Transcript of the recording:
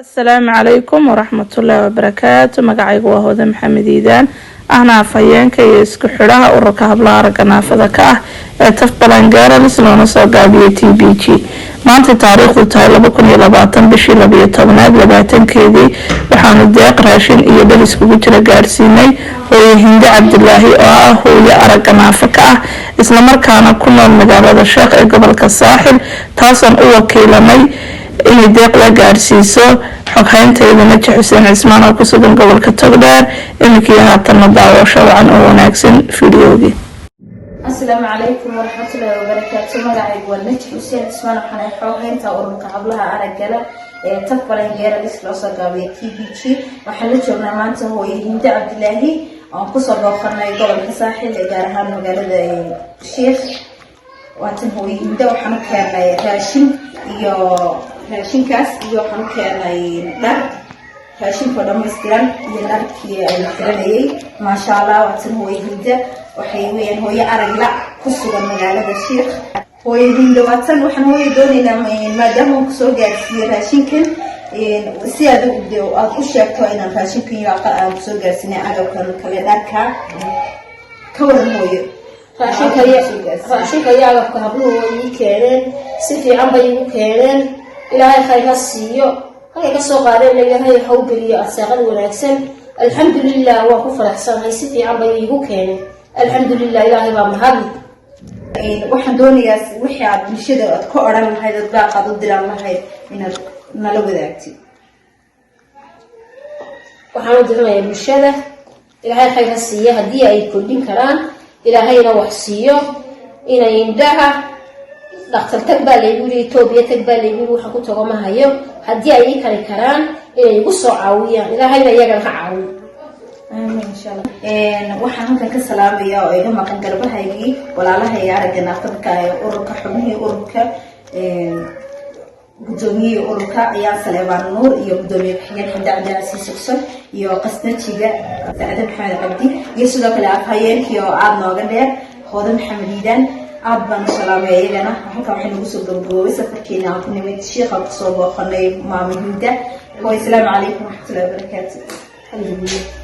السلام عليكم ورحمة الله وبركاته. مقعيق وهذا محمد إيدان أنا فيان كي يسكحرها وركاب لارك نافذة كاه تفضل انجارة لسلونا صاقابية تي بي جي ما أنت تاريخ التايلة بكون يلباتن بشي لبية طبناد لباتن كيدي وحان الديق راشين إيا بلسكو بجرى قارسيني ويهند عبد الله هو يأرق نافذة كاه إسلام مركانا كنا المجالة الشيخ قبل كالساحل تاسن أوكيلمي إني ديق لا قارسيسو xoghaynteeda Naji Xuseen Cismaan oo ku sugan gobolka Togdheer imikii haatan daawasho wacan oo wanaagsan fiidiyoogii. Assalaamu calaykum waraxmatullaahi wabarakaatuh. Magacaygu waa Naji Xuseen Cismaan waxaan xoghaynta ururka hablaha aragala ee Tafbaran Geeralis loo soo gaabiyay TBG. Waxaan la joognaa maanta hooyadii Cabdilaahi oo ku soo booqanay gobolka Saaxil ee gaar ahaan magaalada Sheekh. Waatan hooyadii waxaan keenay raashin iyo raashinkaas iyo waxaan keenay dhar raashinka dhammaystiran iyo dharkii ay xiranayay ma sha Allah. waatan hooyadii waxay weeyaan hooyo aragla ku sugan magaalada Sheekh. hooyadii waatan waxaan doonaynaa maadaama uu soo gaarsiiyay raashinkan si aad u sheegto inaan raashinkan iyo aan soo gaarsiinay agabkan kale dharka ka waran hooyo. raashinka iyo agabka habluhu way keeneen si fiican bay u keeneen. ilaahay khayr siiyo halka ka soo qaadeen leeyahay hawbariyo arsaaqad wanaagsan. alxamdulillah waa ku faraxsanahay si fiican bay igu keeneen. alxamdulillah ilaahay baa mahad. waxaan doonayaa wixii aad bulshada ku oran lahayd oo baaqad u diran lahayd inaad nala wadaagtid. waxaan u diranayaa bulshada ilaahay khayr siiyo hadii ay kordhin karaan ilaahayna wax siiyo inay indhaha dhakhtar tag baa leeyahay Itoobiya tag baa leeyahay waxa ku tago ma hayo hadii ay kari karaan inay igu soo caawiyaan ilaahayna iyaga ka caawiyo. insha Allah. waxaan halkan ka salaamayaa oo iga maqan garbahaygii walaalahay aragga naafadka ee ururka xubnihii ururka gudoomiye ururka ayaa Saleebaan Nuur iyo gudoomiye xigeen Xamdi Cabdi Sugson iyo qasnajiga Saacid Maxamed Cabdi iyo sidoo kale afhayeenkii oo aad nooga dheer Hoodan Maxamed Iidaan aad baan salaamay iyagana. halka waxaan ugu soo gabagabay safarkeena aan ku nimid Sheekh oo soo booqanay maamulida. Assalaamu calaykum waraxmatullaahi wabarakaatuh.